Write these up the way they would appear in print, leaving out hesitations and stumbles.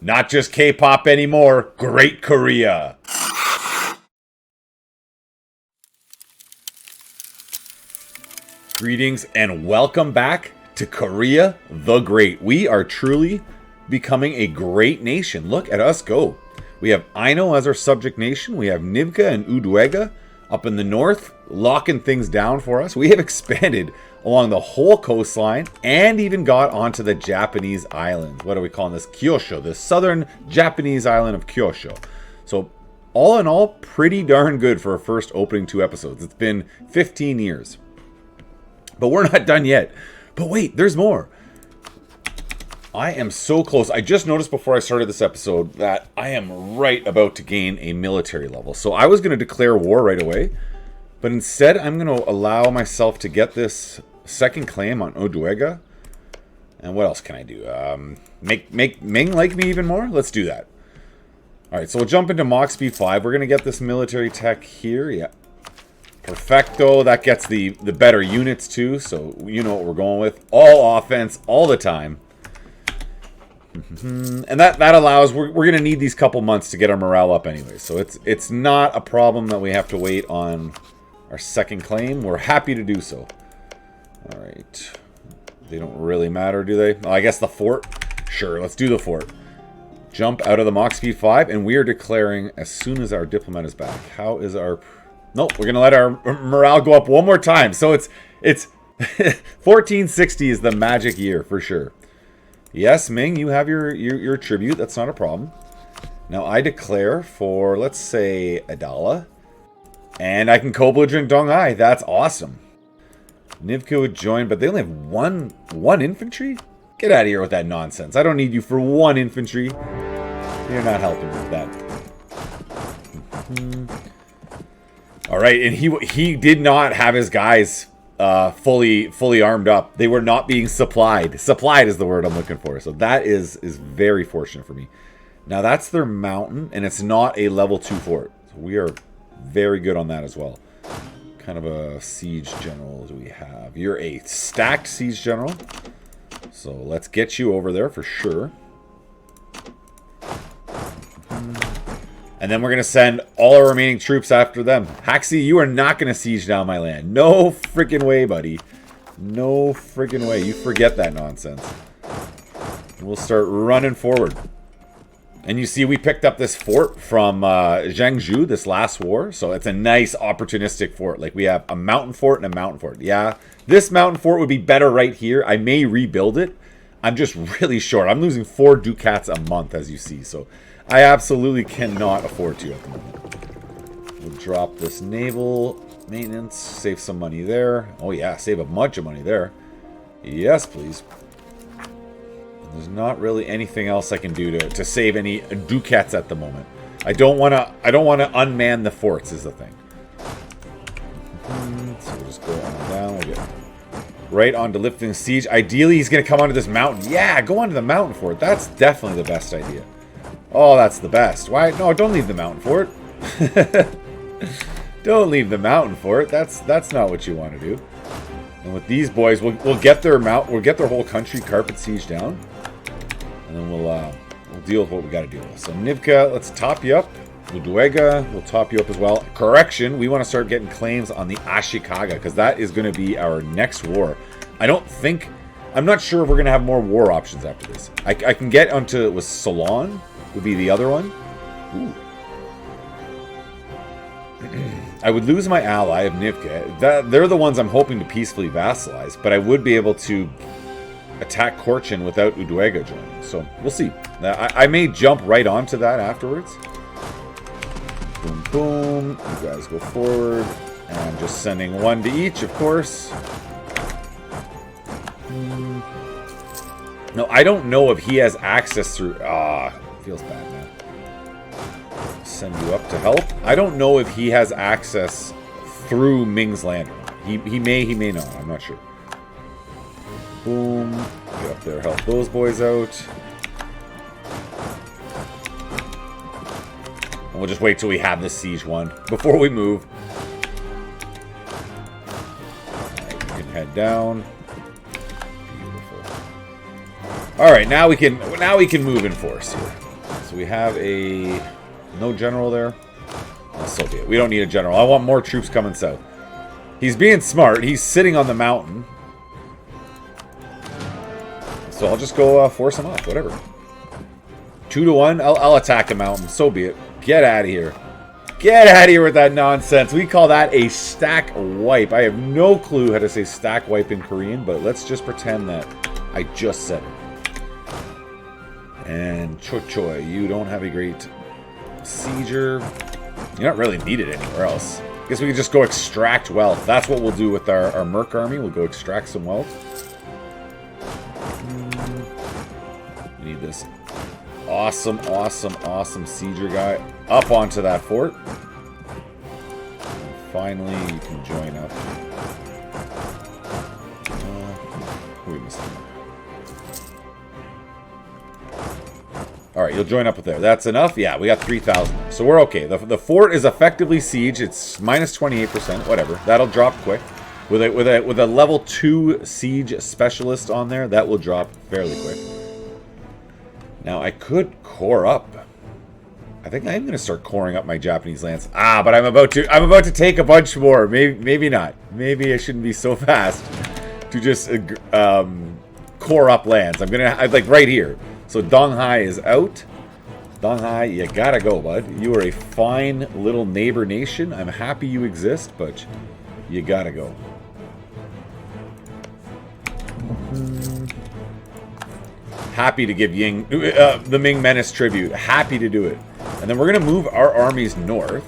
Not just K-pop anymore. Great Korea. Greetings and welcome back to Korea the Great. We are truly becoming a great nation. Look at us go. We have Aino as our subject nation. We have Nivka and Udwega up in the north, locking things down for us. We have expanded along the whole coastline and even got onto the Japanese islands. What are we calling this? Kyushu, the southern Japanese island of Kyushu. So all in all, pretty darn good for our first opening 2 episodes. It's been 15 years. But we're not done yet. But wait, there's more. I am so close. I just noticed before I started this episode that I am right about to gain a military level. So I was going to declare war right away. But instead, I'm going to allow myself to get this second claim on Odwega. And what else can I do? Make Ming like me even more? Let's do that. Alright, so we'll jump into Mach Speed 5. We're going to get this military tech here. Yeah. Perfecto. That gets the better units too. So you know what we're going with. All offense, all the time. And that allows, we're going to need these couple months to get our morale up anyway. So it's not a problem that we have to wait on our second claim. We're happy to do so. Alright. They don't really matter, do they? Well, I guess the fort. Sure, let's do the fort. Jump out of the Mach Speed 5, and we are declaring as soon as our diplomat is back. How is our... Nope, we're going to let our morale go up one more time. So it's 1460 is the magic year for sure. Yes, Ming, you have your tribute. That's not a problem. Now I declare for, let's say, Adala. And I can co-belligerent Donghai. That's awesome. Nivka would join, but they only have one infantry? Get out of here with that nonsense. I don't need you for 1 infantry. You're not helping with that. Alright, and he did not have his guys fully armed up. They were not being supplied. Supplied is the word I'm looking for. So that is very fortunate for me. Now that's their mountain, and it's not a level 2 fort. So we are very good on that as well. Kind of a siege general do we have? You're a stacked siege general. So let's get you over there for sure. And then we're going to send all our remaining troops after them. Haxi, you are not going to siege down my land. No freaking way, buddy. No freaking way. You forget that nonsense. We'll start running forward. And you see we picked up this fort from Zhengzhou this last war. So it's a nice opportunistic fort. Like we have a mountain fort and a mountain fort. Yeah, this mountain fort would be better right here. I may rebuild it. I'm just really short. I'm losing 4 ducats a month, as you see. So I absolutely cannot afford to at the moment. We'll drop this naval maintenance. Save some money there. Oh yeah, save a bunch of money there. Yes, please. There's not really anything else I can do to save any ducats at the moment. I don't want to unman the forts is the thing. So we'll just go on down. We'll get right onto lifting the siege. Ideally, he's going to come onto this mountain. Yeah, go onto the mountain fort. That's definitely the best idea. Oh, that's the best. Why? No, don't leave the mountain fort. Don't leave the mountain fort. That's not what you want to do. And with these boys, we'll get their whole country carpet siege down. And then we'll deal with what we got to deal with. So Nivka, let's top you up. Ludwega will top you up as well. Correction, we want to start getting claims on the Ashikaga because that is going to be our next war. I'm not sure if we're going to have more war options after this. I can get onto, it was Ceylon would be the other one. Ooh. I would lose my ally of Nivka. They're the ones I'm hoping to peacefully vassalize, but I would be able to attack Korchin without Udwega joining. So we'll see. I may jump right onto that afterwards. Boom, boom. You guys go forward. And I'm just sending 1 to each, of course. No, I don't know if he has access through... feels bad now. Send you up to help. I don't know if he has access through Ming's land. He may not. I'm not sure. Boom. Get up there, help those boys out. And we'll just wait till we have this siege won before we move. Alright, you can head down. Beautiful. All right, now we can move in force here. So we have a no general there. So be it. We don't need a general. I want more troops coming south. He's being smart. He's sitting on the mountain. So I'll just go force him up. Whatever. 2-1. I'll attack the mountain. So be it. Get out of here. Get out of here with that nonsense. We call that a stack wipe. I have no clue how to say stack wipe in Korean, but let's just pretend that I just said it. And Chochoy, you don't have a great sieger. You're not really needed anywhere else. I guess we could just go extract wealth. That's what we'll do with our Merc army. We'll go extract some wealth. We need this awesome, awesome, awesome sieger guy up onto that fort. And finally, you can join up. Who are we missing? Alright, you'll join up with there. That's enough? Yeah, we got 3,000. So we're okay. The fort is effectively sieged. It's minus 28%. Whatever. That'll drop quick. With a level 2 siege specialist on there, that will drop fairly quick. Now, I could core up. I think I'm going to start coring up my Japanese lands. Ah, but I'm about to take a bunch more. Maybe not. Maybe I shouldn't be so fast to just core up lands. I'm like right here. So Donghai is out. Donghai, you gotta go, bud. You are a fine little neighbor nation. I'm happy you exist, but you gotta go. Happy to give the Ming Menace tribute. Happy to do it. And then we're gonna move our armies north.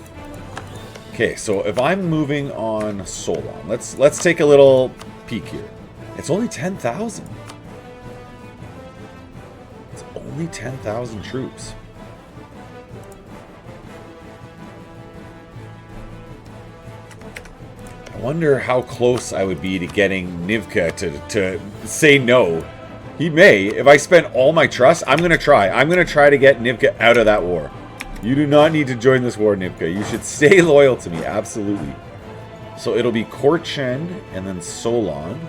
Okay, so if I'm moving on Solon, let's take a little peek here. It's only 10,000. Only 10,000 troops. I wonder how close I would be to getting Nivka to say no. He may. If I spend all my trust, I'm going to try. I'm going to try to get Nivka out of that war. You do not need to join this war, Nivka. You should stay loyal to me. Absolutely. So it'll be Korchen and then Solon.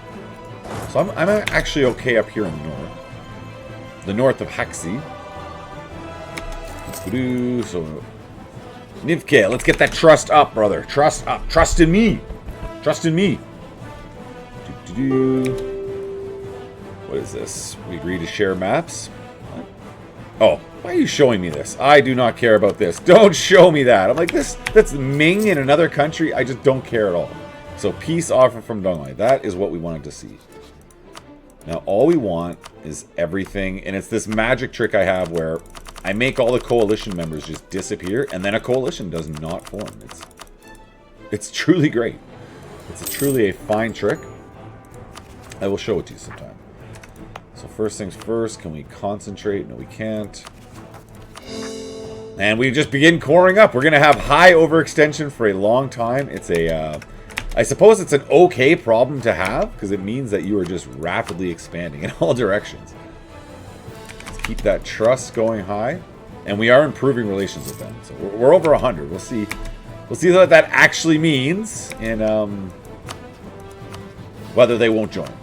So I'm actually okay up here in the north. The north of Haxi. So, Nivke, let's get that trust up, brother. Trust up. Trust in me. Trust in me. What is this? We agree to share maps. What? Oh, why are you showing me this? I do not care about this. Don't show me that. I'm like, that's Ming in another country. I just don't care at all. So, peace offer from Donghai. That is what we wanted to see. Now, all we want is everything, and it's this magic trick I have where I make all the coalition members just disappear, and then a coalition does not form. It's truly great. It's truly a fine trick. I will show it to you sometime. So first things first, can we concentrate? No, we can't. And we just begin coring up. We're going to have high overextension for a long time. It's a... I suppose it's an okay problem to have, because it means that you are just rapidly expanding in all directions. Let's keep that trust going high. And we are improving relations with them. So we're over 100. We'll see what that actually means, and whether they won't join.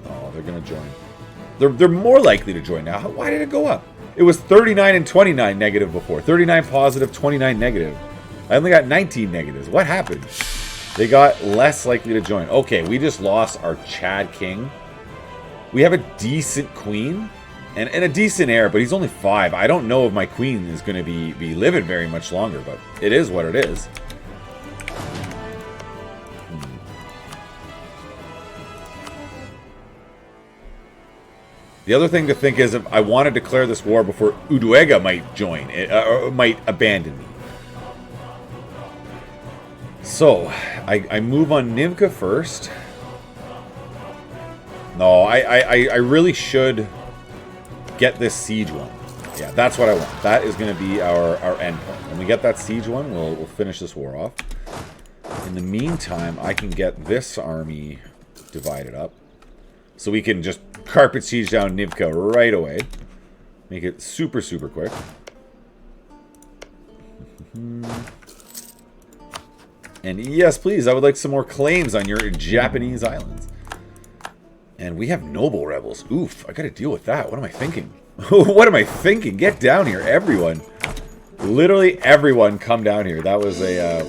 Oh, they're going to join. They're more likely to join now. Why did it go up? It was 39 and 29 negative before. 39 positive, 29 negative. I only got 19 negatives. What happened? They got less likely to join. Okay, we just lost our Chad King. We have a decent queen and a decent heir, but he's only 5. I don't know if my queen is going to be living very much longer, but it is what it is. The other thing to think is if I want to declare this war before Uduega might join, or might abandon me. So, I move on Nivka first. No, I really should get this siege one. Yeah, that's what I want. That is going to be our end point. When we get that siege one, we'll finish this war off. In the meantime, I can get this army divided up. So we can just carpet siege down Nivka right away. Make it super, super quick. And yes, please, I would like some more claims on your Japanese islands. And we have noble rebels. Oof, I gotta deal with that. What am I thinking? What am I thinking? Get down here, everyone. Literally everyone come down here. That was a...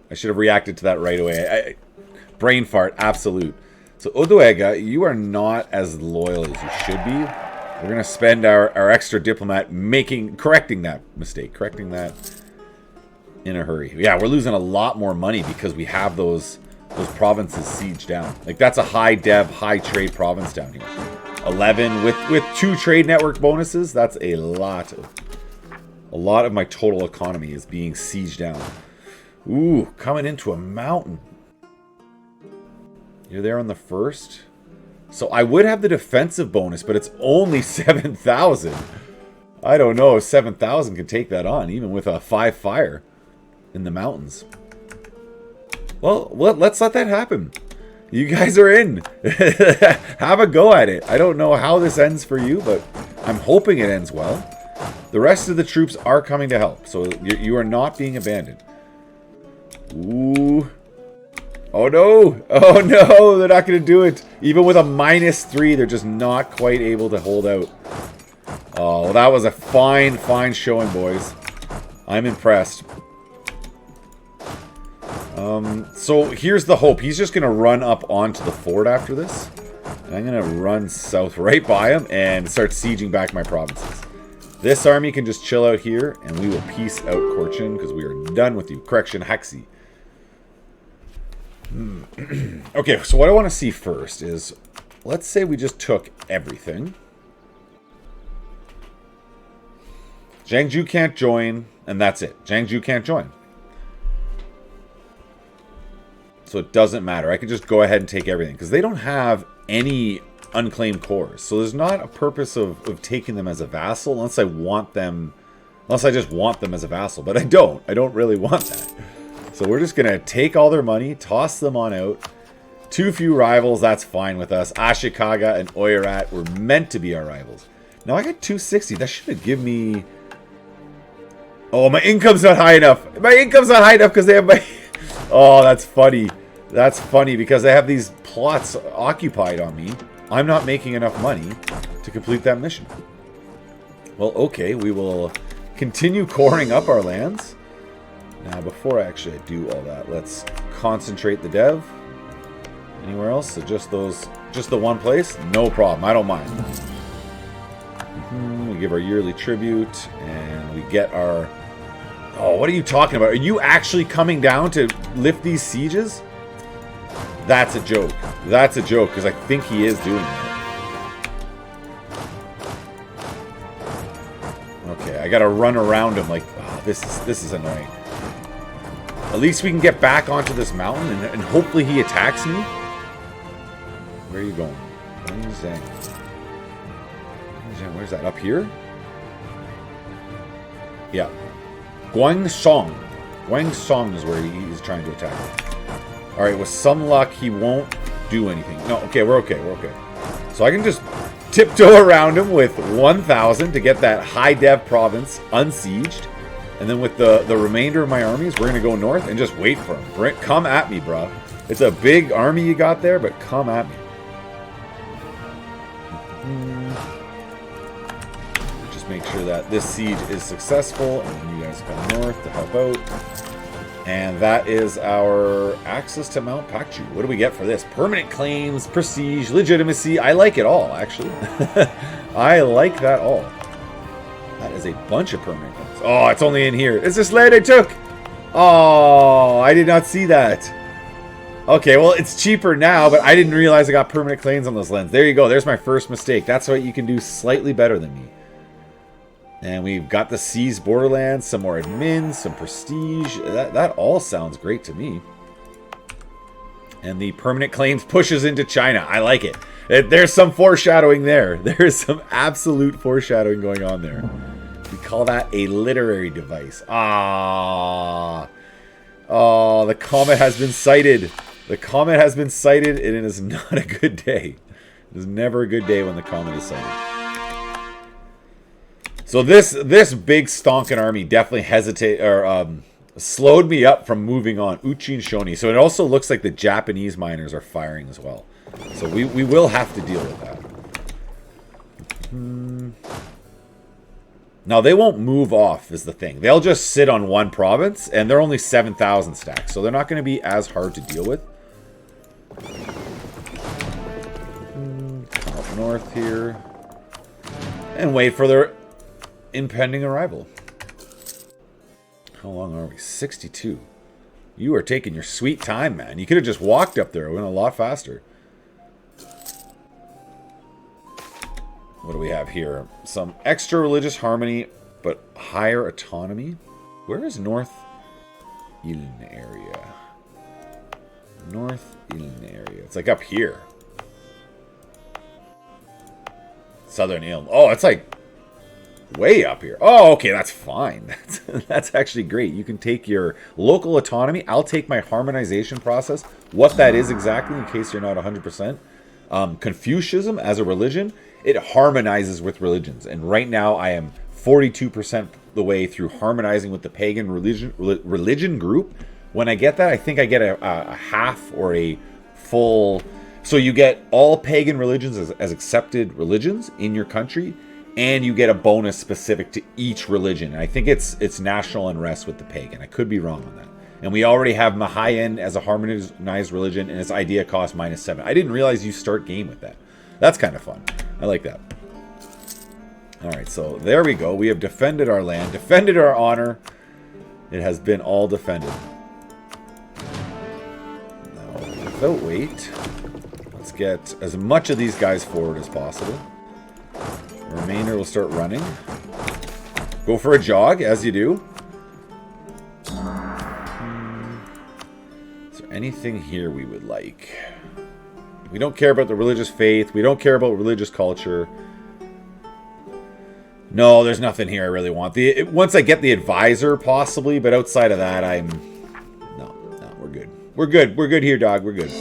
I should have reacted to that right away. Brain fart, absolute. So Odoega, you are not as loyal as you should be. We're going to spend our extra diplomat correcting that mistake. Correcting that in a hurry. Yeah, we're losing a lot more money because we have those provinces sieged down. Like, that's a high dev, high trade province down here. 11 with 2 trade network bonuses. That's a lot of my total economy is being sieged down. Ooh, coming into a mountain. You're there on the first. So I would have the defensive bonus, but it's only 7,000. I don't know if 7,000 can take that on, even with a 5 fire in the mountains. Well, let's let that happen. You guys are in. Have a go at it. I don't know how this ends for you, but I'm hoping it ends well. The rest of the troops are coming to help, so you are not being abandoned. Ooh. Oh no! Oh no! They're not going to do it. Even with a -3, they're just not quite able to hold out. Oh, that was a fine showing, boys. I'm impressed. So here's the hope. He's just going to run up onto the fort after this. And I'm going to run south right by him and start sieging back my provinces. This army can just chill out here, and we will peace out Korchin, because we are done with you. Correction, Hexi. Okay, so what I want to see first is, let's say we just took everything. Jiangju can't join, and that's it. Jiangju can't join. So it doesn't matter. I can just go ahead and take everything, because they don't have any unclaimed cores. So there's not a purpose of taking them as a vassal unless I want them, unless I just want them as a vassal. But I don't. I don't really want that. So we're just going to take all their money, toss them on out. Too few rivals, that's fine with us. Ashikaga and Oirat were meant to be our rivals. Now I got 260. That should have given me... Oh, my income's not high enough. My income's not high enough because they have my... Oh, that's funny. That's funny because they have these plots occupied on me. I'm not making enough money to complete that mission. Well, okay, we will continue coring up our lands. Now, before I actually do all that, let's concentrate the dev. Anywhere else? So just the one place? No problem. I don't mind. We give our yearly tribute, and we get our... Oh, what are you talking about? Are you actually coming down to lift these sieges? That's a joke. That's a joke, because I think he is doing that. Okay, I gotta run around him like... Oh, this is annoying. At least we can get back onto this mountain, and hopefully he attacks me. Where are you going? Where's that? Up here? Yeah. Guangsong. Guangsong is where he's trying to attack. Alright, with some luck, he won't do anything. No, okay, we're okay, we're okay. So I can just tiptoe around him with 1,000 to get that high dev province unsieged. And then with the remainder of my armies, we're going to go north and just wait for him. Come at me, bro. It's a big army you got there, but come at me. Just make sure that this siege is successful, and then you guys come north to help out. And that is our access to Mount Pakchu. What do we get for this? Permanent claims, prestige, legitimacy. I like it all, actually. I like that all. That is a bunch of permanent claims. Oh, it's only in here. It's this land I took. Oh, I did not see that. Okay, well, it's cheaper now, but I didn't realize I got permanent claims on those lands. There you go. There's my first mistake. That's what you can do slightly better than me. And we've got the seized borderlands, some more admins, some prestige. That all sounds great to me. And the permanent claims pushes into China. I like it. There's some foreshadowing there. There's some absolute foreshadowing going on there. We call that a literary device. Ah. Oh, the comet has been sighted. The comet has been sighted, and it is not a good day. It is never a good day when the comet is sighted. So this big stonking army definitely slowed me up from moving on. Uchin Shoni. So it also looks like the Japanese miners are firing as well. So we will have to deal with that. Now, they won't move off is the thing. They'll just sit on one province, and they're only 7,000 stacks, so they're not going to be as hard to deal with. Come up north here. And wait for their impending arrival. How long are we? 62. You are taking your sweet time, man. You could have just walked up there. It went a lot faster. What do we have here? Some extra religious harmony, but higher autonomy. Where is North Iln area? North Iln area. It's like up here. Southern Ilm. Oh, it's like way up here. Oh, okay, that's fine. That's actually great. You can take your local autonomy. I'll take my harmonization process. What that is exactly, in case you're not 100%. Confucianism as a religion, it harmonizes with religions. And right now, I am 42% the way through harmonizing with the pagan religion group. When I get that, I think I get a half or a full... So you get all pagan religions as accepted religions in your country, and you get a bonus specific to each religion. And I think it's national unrest with the pagan. I could be wrong on that. And we already have Mahayan as a harmonized religion, and its idea cost -7. I didn't realize you start game with that. That's kind of fun. I like that. All right, so there we go. We have defended our land, defended our honor. It has been all defended. Now, without wait... Let's get as much of these guys forward as possible. The remainder will start running. Go for a jog, as you do. Is there anything here we would like? We don't care about the religious faith. We don't care about religious culture. No, there's nothing here I really want. Once I get the advisor, possibly, but outside of that, No, we're good. We're good. We're good here, dog. We're good.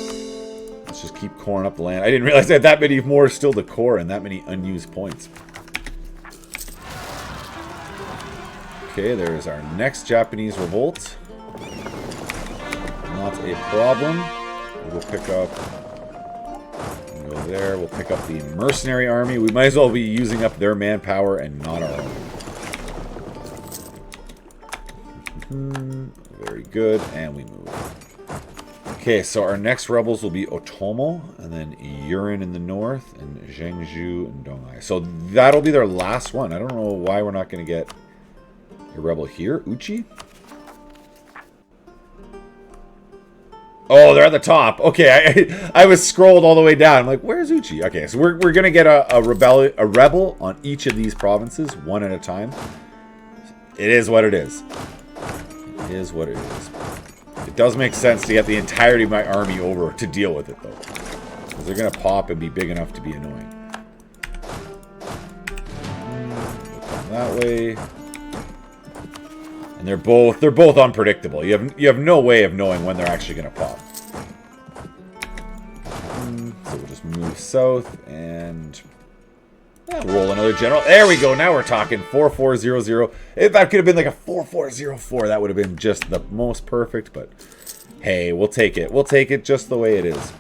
Let's just keep coring up the land. I didn't realize I had that many more still to core and that many unused points. Okay, there's our next Japanese revolt. Not a problem. We'll pick up... We'll go there. We'll pick up the mercenary army. We might as well be using up their manpower and not our own. Very good. And we move. Okay, so our next rebels will be Otomo, and then Yurin in the north, and Zhengzhou and Donghai. So that'll be their last one. I don't know why we're not going to get a rebel here. Uchi? Oh, they're at the top. Okay, I was scrolled all the way down. I'm like, where's Uchi? Okay, so we're going to get a rebel on each of these provinces, one at a time. It is what it is. It is what it is. It does make sense to get the entirety of my army over to deal with it, though. Because they're going to pop and be big enough to be annoying. Come that way. And they're both unpredictable. You have no way of knowing when they're actually going to pop. So we'll just move south and... roll another general. There we go. Now we're talking 4400. If that could have been like a 4404, that would have been just the most perfect. But hey, we'll take it. We'll take it just the way it is.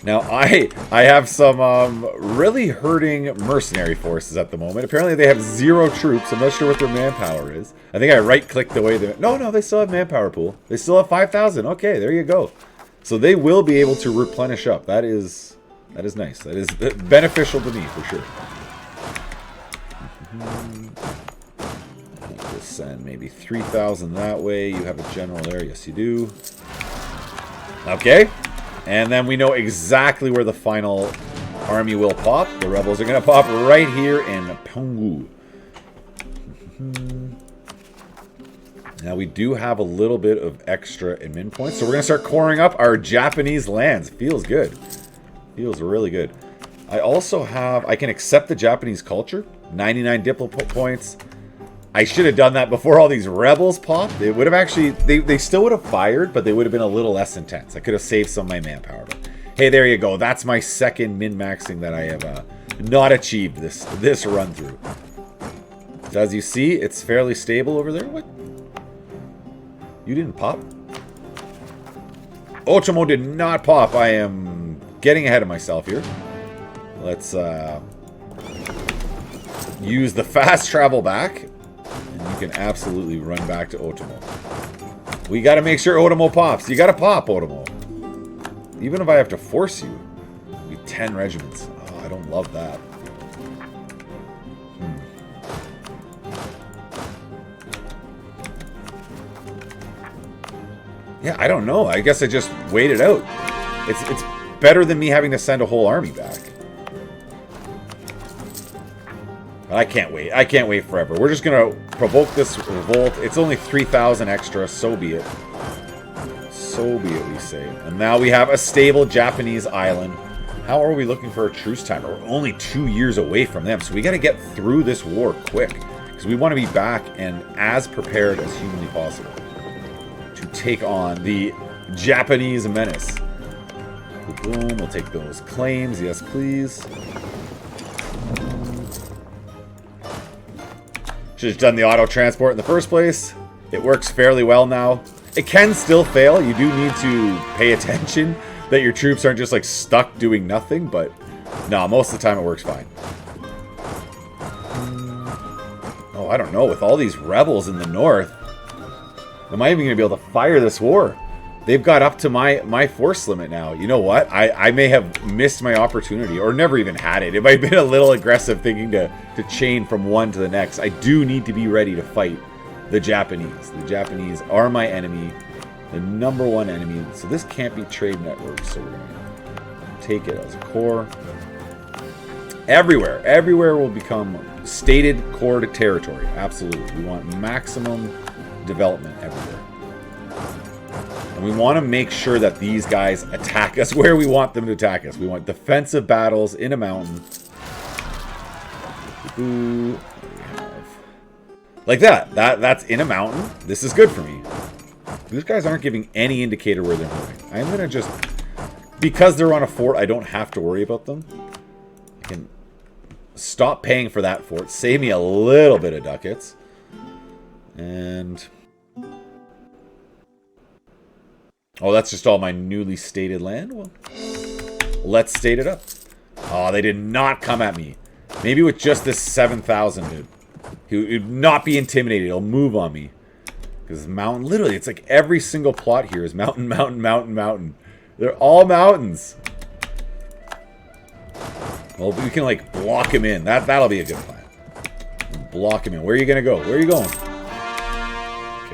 Now I have some really hurting mercenary forces at the moment. Apparently they have 0 troops. I'm not sure what their manpower is. I think I right-clicked the way they... No, they still have manpower pool. They still have 5,000. Okay, there you go. So they will be able to replenish up. That is nice. That is beneficial to me, for sure. We'll send maybe 3,000 that way. You have a general there. Yes, you do. Okay. And then we know exactly where the final army will pop. The rebels are going to pop right here in Penghu. Now, we do have a little bit of extra admin points. So we're going to start coring up our Japanese lands. Feels good. Feels really good. I also have... I can accept the Japanese culture. 99 diplo points. I should have done that before all these rebels popped. It would have actually... They still would have fired, but they would have been a little less intense. I could have saved some of my manpower. But hey, there you go. That's my second min-maxing that I have not achieved this run-through. So as you see, it's fairly stable over there. What? You didn't pop? Otomo did not pop. I am getting ahead of myself here. Let's use the fast travel back. And you can absolutely run back to Otomo. We got to make sure Otomo pops. You got to pop, Otomo. Even if I have to force you. It'll be 10 regiments. Oh, I don't love that. Yeah, I don't know. I guess I just wait it out. It's better than me having to send a whole army back. I can't wait. I can't wait forever. We're just going to provoke this revolt. It's only 3,000 extra. So be it. So be it, we say. And now we have a stable Japanese island. How are we looking for a truce time? We're only 2 years away from them. So we got to get through this war quick. Because we want to be back and as prepared as humanly possible to take on the Japanese menace. Boom. We'll take those claims. Yes, please. Should have done the auto transport in the first place. It works fairly well now. It can still fail. You do need to pay attention that your troops aren't just like stuck doing nothing, but no, most of the time it works fine. Oh, I don't know. With all these rebels in the north, am I even going to be able to fire this war? They've got up to my force limit now. You know what? I may have missed my opportunity or never even had it. It might have been a little aggressive thinking to chain from one to the next. I do need to be ready to fight the Japanese. The Japanese are my enemy. The #1 enemy. So this can't be trade network. So we're going to take it as a core. Everywhere will become stated core territory. Absolutely. We want maximum development everywhere. And we want to make sure that these guys attack us where we want them to attack us. We want defensive battles in a mountain. Ooh, like that. That's in a mountain. This is good for me. These guys aren't giving any indicator where they're moving. I'm going to just... Because they're on a fort, I don't have to worry about them. I can stop paying for that fort. Save me a little bit of ducats. And... Oh, that's just all my newly stated land? Well, let's state it up. Oh, they did not come at me. Maybe with just this 7,000, dude. He would not be intimidated. He'll move on me. Because mountain, literally, it's like every single plot here is mountain, mountain, mountain, mountain. They're all mountains. Well, we can, like, block him in. That'll be a good plan. Block him in. Where are you going to go? Where are you going?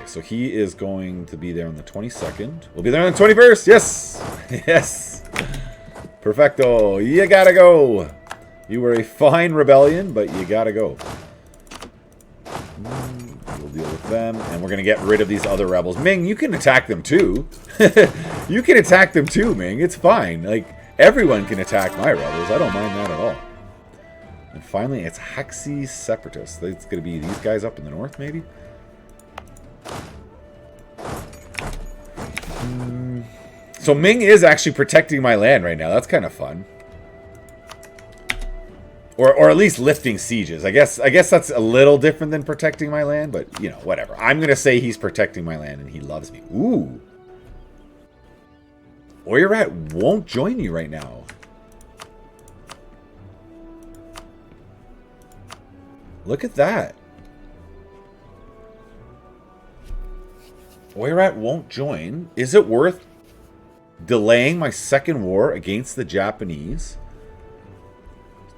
So he is going to be there on the 22nd. We'll be there on the 21st. Yes. Yes. Perfecto. You gotta go. You were a fine rebellion, but you gotta go. We'll deal with them. And we're going to get rid of these other rebels. Ming, you can attack them too. You can attack them too, Ming. It's fine. Like, everyone can attack my rebels. I don't mind that at all. And finally, it's Hexi Separatists. It's going to be these guys up in the north, maybe? So Ming is actually protecting my land right now. That's kind of fun. Or at least lifting sieges. I guess that's a little different than protecting my land, but you know, whatever. I'm going to say he's protecting my land and he loves me. Ooh. Oirat won't join you right now. Look at that. Oirat won't join. Is it worth delaying my second war against the Japanese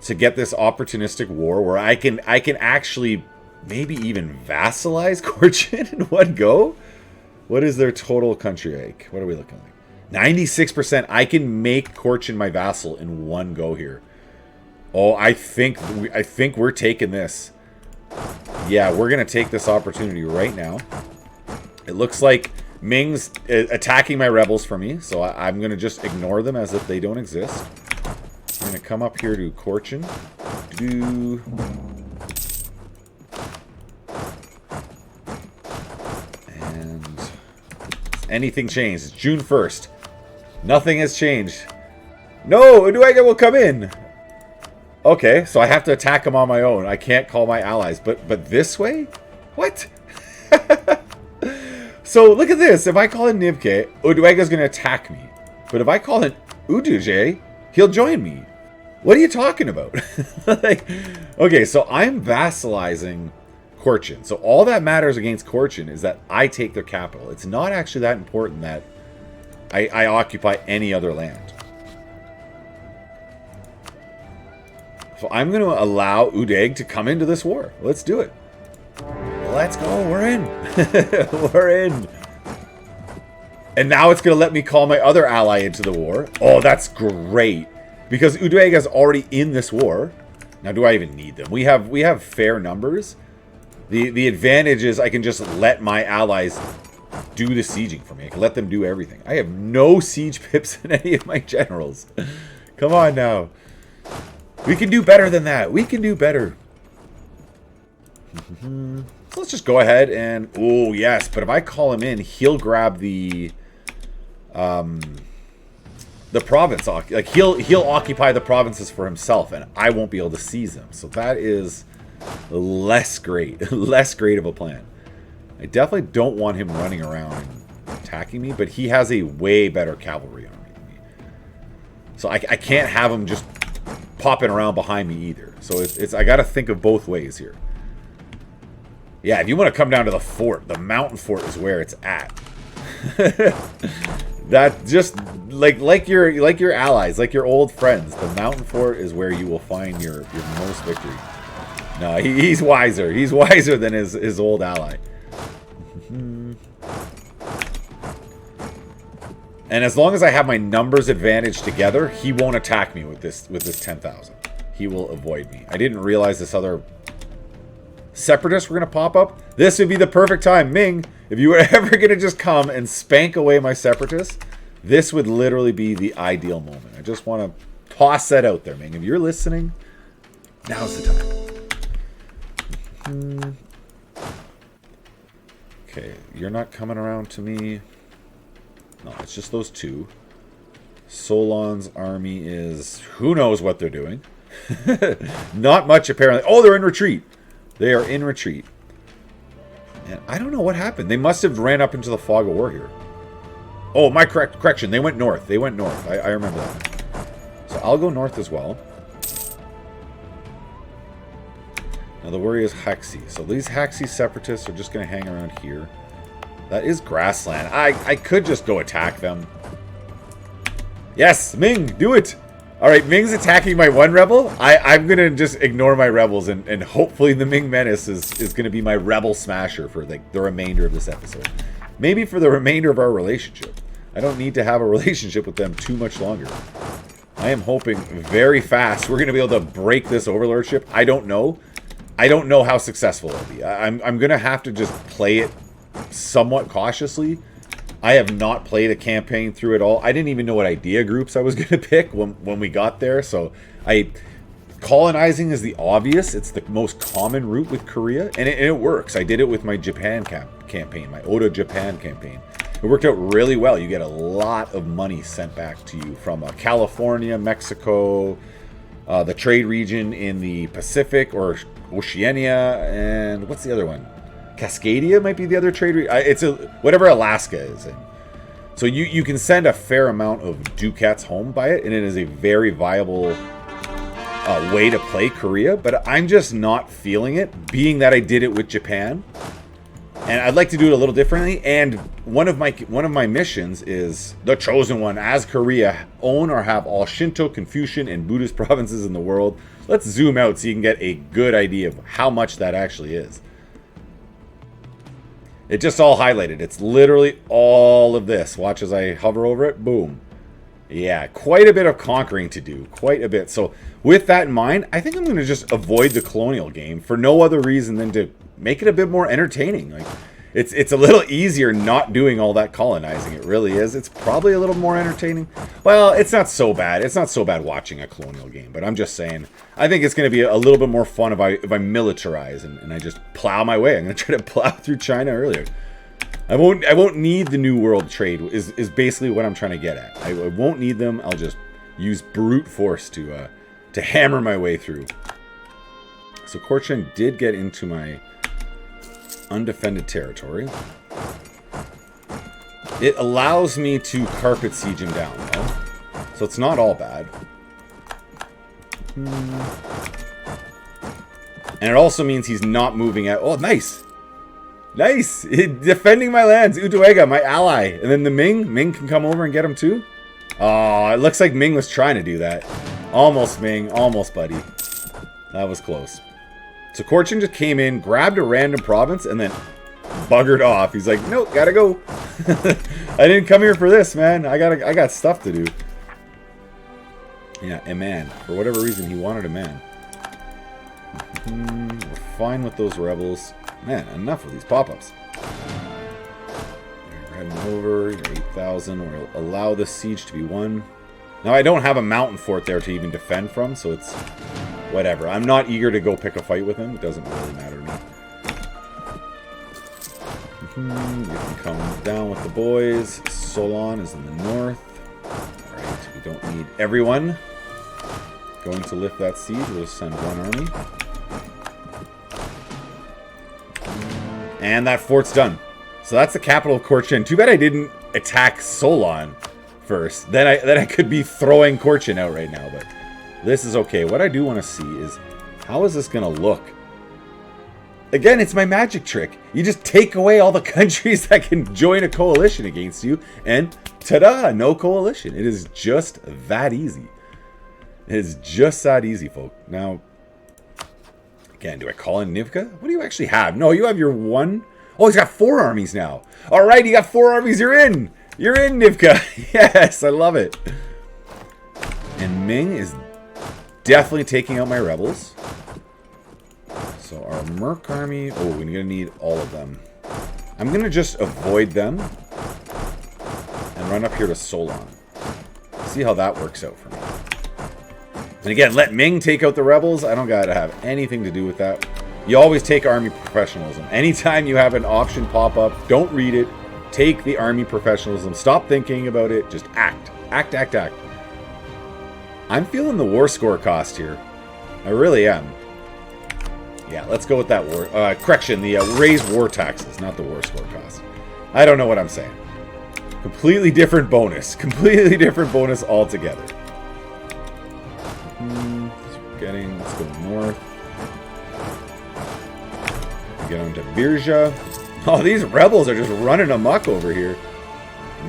to get this opportunistic war where I can actually maybe even vassalize Korchin in one go? What is their total country like? What are we looking like? 96%. I can make Korchin my vassal in one go here. Oh, I think we're taking this. Yeah, we're going to take this opportunity right now. It looks like Ming's attacking my rebels for me, so I'm going to just ignore them as if they don't exist. I'm going to come up here to Korchin. And anything changed? It's June 1st. Nothing has changed. No, Uduega will come in. Okay, so I have to attack him on my own. I can't call my allies. But this way? What? So look at this. If I call in Nivke, Uduega's going to attack me. But if I call in Uduje, he'll join me. What are you talking about? Like, okay, so I'm vassalizing Korchin. So all that matters against Korchin is that I take their capital. It's not actually that important that I occupy any other land. So I'm going to allow Udeg to come into this war. Let's do it. Let's go. We're in. We're in. And now it's going to let me call my other ally into the war. Oh, that's great. Because Uduega's already in this war. Now, do I even need them? We have fair numbers. The advantage is I can just let my allies do the sieging for me. I can let them do everything. I have no siege pips in any of my generals. Come on now. We can do better than that. We can do better. So let's just go ahead and... Oh, yes. But if I call him in, he'll grab the province. Like, he'll occupy the provinces for himself, and I won't be able to seize them. So that is less great. Less great of a plan. I definitely don't want him running around and attacking me, but he has a way better cavalry army than me. So I can't have him just popping around behind me either. So it's I got to think of both ways here. Yeah, if you want to come down to the fort, the mountain fort is where it's at. That just like your allies, like your old friends. The mountain fort is where you will find your most victory. No, he's wiser. He's wiser than his old ally. And as long as I have my numbers advantage together, he won't attack me with this 10,000. He will avoid me. I didn't realize this other separatists were going to pop up. This would be the perfect time. Ming, if you were ever going to just come and spank away my separatists, this would literally be the ideal moment. I just want to toss that out there, Ming. If you're listening, now's the time. Okay, you're not coming around to me. No, it's just those two. Solon's army is... Who knows what they're doing. Not much, apparently. Oh, they're in retreat. They are in retreat. And I don't know what happened. They must have ran up into the fog of war here. Oh, my correction. They went north. They went north. I remember that. So I'll go north as well. Now the worry is Haxi. So these Haxi separatists are just going to hang around here. That is grassland. I could just go attack them. Yes, Ming, do it. All right, Ming's attacking my one rebel. I'm going to just ignore my rebels, and hopefully the Ming Menace is going to be my rebel smasher for the remainder of this episode. Maybe for the remainder of our relationship. I don't need to have a relationship with them too much longer. I am hoping very fast we're going to be able to break this overlordship. I don't know. I don't know how successful it'll be. I'm going to have to just play it somewhat cautiously. I have not played a campaign through it all. I didn't even know what idea groups I was going to pick when we got there. So colonizing is the obvious. It's the most common route with Korea, and it works. I did it with my Japan campaign, my Oda Japan campaign. It worked out really well. You get a lot of money sent back to you from California, Mexico, the trade region in the Pacific or Oceania, and what's the other one? Cascadia might be the other trade region. It's whatever Alaska is in. So you can send a fair amount of ducats home by it, and it is a very viable way to play Korea. But I'm just not feeling it, being that I did it with Japan, and I'd like to do it a little differently. And one of my missions is the chosen one, as Korea, own or have all Shinto, Confucian, and Buddhist provinces in the world. Let's zoom out so you can get a good idea of how much that actually is. It just all highlighted. It's literally all of this. Watch as I hover over it. Boom. Yeah, quite a bit of conquering to do. Quite a bit. So with that in mind, I think I'm going to just avoid the colonial game for no other reason than to make it a bit more entertaining. Like it's a little easier not doing all that colonizing. It really is. It's probably a little more entertaining. Well, it's not so bad. It's not so bad watching a colonial game, but I'm just saying, I think it's going to be a little bit more fun if I militarize and I just plow my way. I'm going to try to plow through China earlier. I won't need the New World trade is basically what I'm trying to get at. I won't need them. I'll just use brute force to hammer my way through. So Korchin did get into my undefended territory. It allows me to carpet siege him down, though. So it's not all bad. And it also means he's not moving out. Oh, nice! Nice! Defending my lands. Uduega, my ally. And then the Ming. Ming can come over and get him too. Oh, it looks like Ming was trying to do that. Almost, Ming. Almost, buddy. That was close. So Korchin just came in, grabbed a random province, and then buggered off. He's like, nope, gotta go. I didn't come here for this, man. I got stuff to do. Yeah, a man. For whatever reason, he wanted a man. We're fine with those rebels. Man, enough of these pop-ups. We're heading over. You're 8,000. We'll allow this siege to be won. Now, I don't have a mountain fort there to even defend from, so it's whatever. I'm not eager to go pick a fight with him. It doesn't really matter to me. You can come down with the boys. Solon is in the north. Alright, we don't need everyone going to lift that siege. We'll just send one army. And that fort's done. So that's the capital of Korchin. Too bad I didn't attack Solon first. Then I could be throwing Korchin out right now, but this is okay. What I do want to see is, how is this going to look? Again, it's my magic trick. You just take away all the countries that can join a coalition against you, and ta-da, no coalition. It is just that easy. It is just that easy, folk. Now, again, do I call in Nivka? What do you actually have? No, you have your one. Oh, he's got 4 armies now. All right, you got 4 armies. You're in. You're in, Nivka. Yes, I love it. And Ming is definitely taking out my rebels. So our Merc army. Oh, we're going to need all of them. I'm going to just avoid them and run up here to Solon. See how that works out for me. And again, let Ming take out the rebels. I don't got to have anything to do with that. You always take army professionalism. Anytime you have an option pop up, don't read it. Take the army professionalism. Stop thinking about it. Just act. Act, act, act. I'm feeling the war score cost here. I really am. Yeah, let's go with that war. Correction, the raised war taxes, not the war score cost. I don't know what I'm saying. Completely different bonus. Completely different bonus altogether. Let's go north. Get on to Birja. Oh, these rebels are just running amok over here.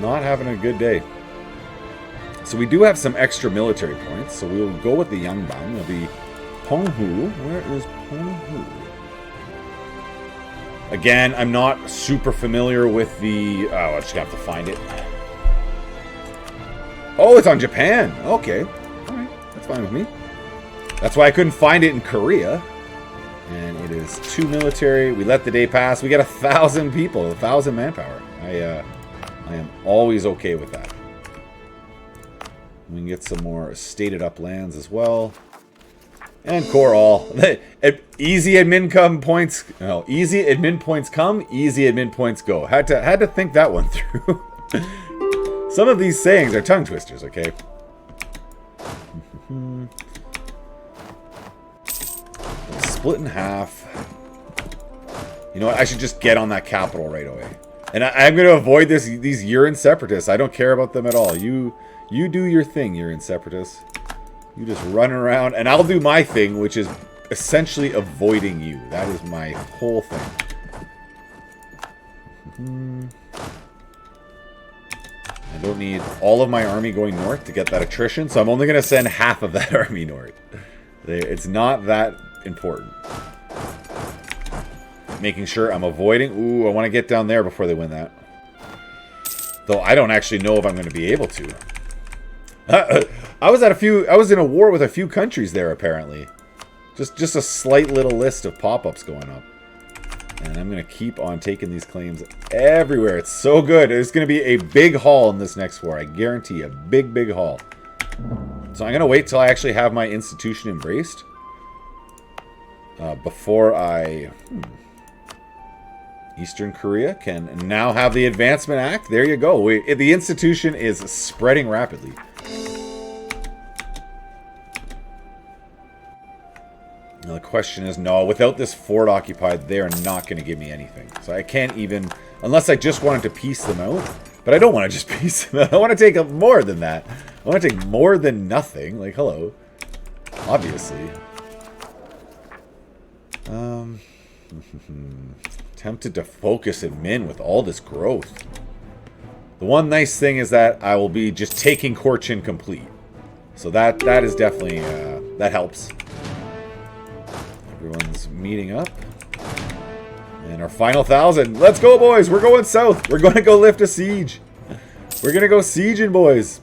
Not having a good day. So we do have some extra military points. So we'll go with the Yangbang. It'll be Penghu. Where is Penghu? Again, I'm not super familiar with the... Oh, I just have to find it. Oh, it's on Japan. Okay. Alright, that's fine with me. That's why I couldn't find it in Korea. And it is 2 military. We let the day pass. We got 1,000 people, 1,000 manpower. I am always okay with that. We can get some more stated up lands as well. And core all. Easy admin come points. No, easy admin points come, easy admin points go. Had to think that one through. Some of these sayings are tongue twisters, okay? Split in half. You know what? I should just get on that capital right away. And I'm going to avoid these Urin separatists. I don't care about them at all. You do your thing, Urin separatists. You just run around, and I'll do my thing, which is essentially avoiding you. That is my whole thing. I don't need all of my army going north to get that attrition, so I'm only going to send half of that army north. It's not that important. Making sure I'm avoiding... Ooh, I want to get down there before they win that. Though I don't actually know if I'm going to be able to. I was in a war with a few countries there, apparently. Just a slight little list of pop-ups going up. And I'm going to keep on taking these claims everywhere. It's so good. It's going to be a big haul in this next war. I guarantee a big, big haul. So I'm going to wait till I actually have my institution embraced. Before I... Eastern Korea can now have the Advancement Act. There you go. The institution is spreading rapidly. Now the question is, no, without this fort occupied, they're not going to give me anything. So I can't even, unless I just wanted to piece them out, But I don't want to just piece them. I want to take more than that. I want to take more than nothing. Like, hello. Obviously. Tempted to focus in Min with all this growth. The one nice thing is that I will be just taking Korchin complete. So that is definitely, that helps. Everyone's meeting up. And our final 1,000. Let's go, boys. We're going south. We're going to go lift a siege. We're going to go sieging, boys.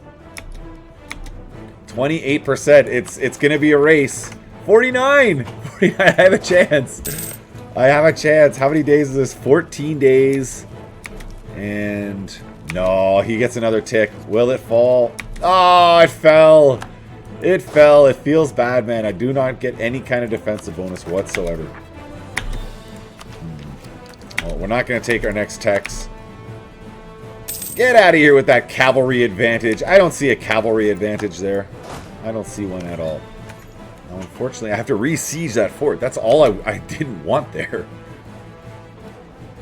28%. It's going to be a race. 49. 49. I have a chance. I have a chance. How many days is this? 14 days. And no, he gets another tick. Will it fall? Oh, it fell. It fell. It feels bad, man. I do not get any kind of defensive bonus whatsoever. Well, we're not going to take our next techs. Get out of here with that cavalry advantage. I don't see a cavalry advantage there. I don't see one at all. Now, unfortunately, I have to re-siege that fort. That's all I didn't want there.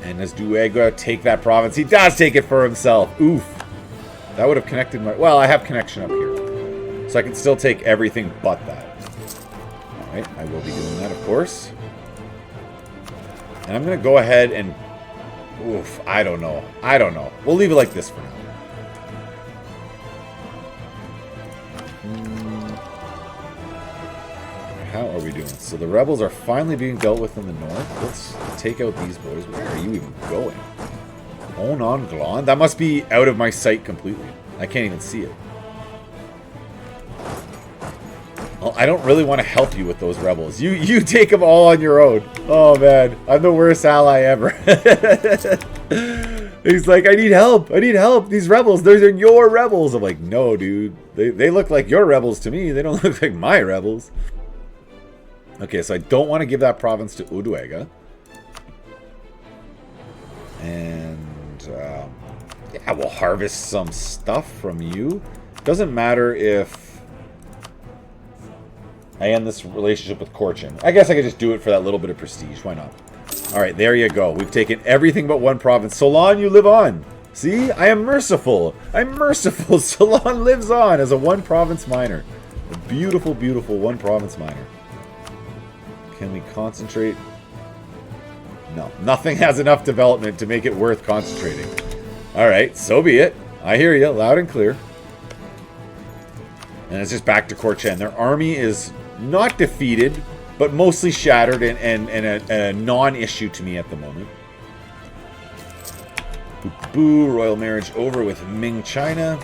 And does Duega take that province? He does take it for himself. Oof. That would have connected my... Well, I have connection up here. So I can still take everything but that. Alright, I will be doing that, of course. And I'm going to go ahead and... Oof, I don't know. I don't know. We'll leave it like this for now. How are we doing? So the rebels are finally being dealt with in the north. Let's take out these boys. Where are you even going? Onan Glon? That must be out of my sight completely. I can't even see it. Well, I don't really want to help you with those rebels. You take them all on your own. Oh, man. I'm the worst ally ever. He's like, I need help. I need help. These rebels, they're your rebels. I'm like, no, dude. They look like your rebels to me. They don't look like my rebels. Okay, so I don't want to give that province to Uduega. And, yeah, we'll harvest some stuff from you. Doesn't matter if I end this relationship with Korchin. I guess I could just do it for that little bit of prestige. Why not? Alright, there you go. We've taken everything but one province. Solon, you live on. See? I am merciful. I'm merciful. Solon lives on as a one-province miner. A beautiful, beautiful one-province miner. Can we concentrate? No. Nothing has enough development to make it worth concentrating. Alright, so be it. I hear you loud and clear. And it's just back to Korchin. Their army is not defeated, but mostly shattered and a non-issue to me at the moment. Boo, royal marriage over with Ming China.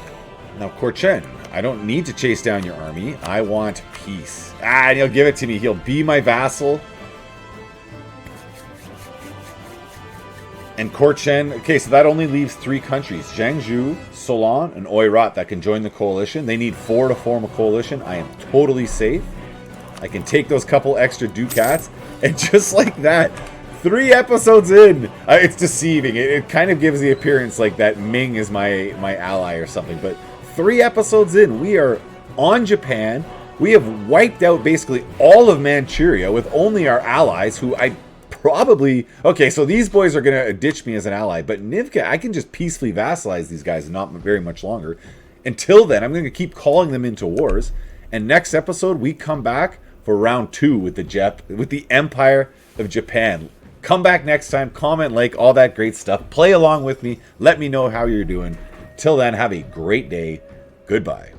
Now, Korchin, I don't need to chase down your army. I want peace. Ah, and he'll give it to me. He'll be my vassal. And Korchin, okay, so that only leaves 3 countries. Jiangsu, Solon, and Oirat that can join the coalition. They need 4 to form a coalition. I am totally safe. I can take those couple extra ducats. And just like that, 3 episodes in, it's deceiving. It kind of gives the appearance like that Ming is my ally or something. But 3 episodes in, we are on Japan. We have wiped out basically all of Manchuria with only our allies who I probably... Okay, so these boys are going to ditch me as an ally, but Nivka, I can just peacefully vassalize these guys not very much longer. Until then, I'm going to keep calling them into wars. And next episode, we come back for round 2 with the Empire of Japan. Come back next time, comment, like, all that great stuff. Play along with me. Let me know how you're doing. Till then, have a great day. Goodbye.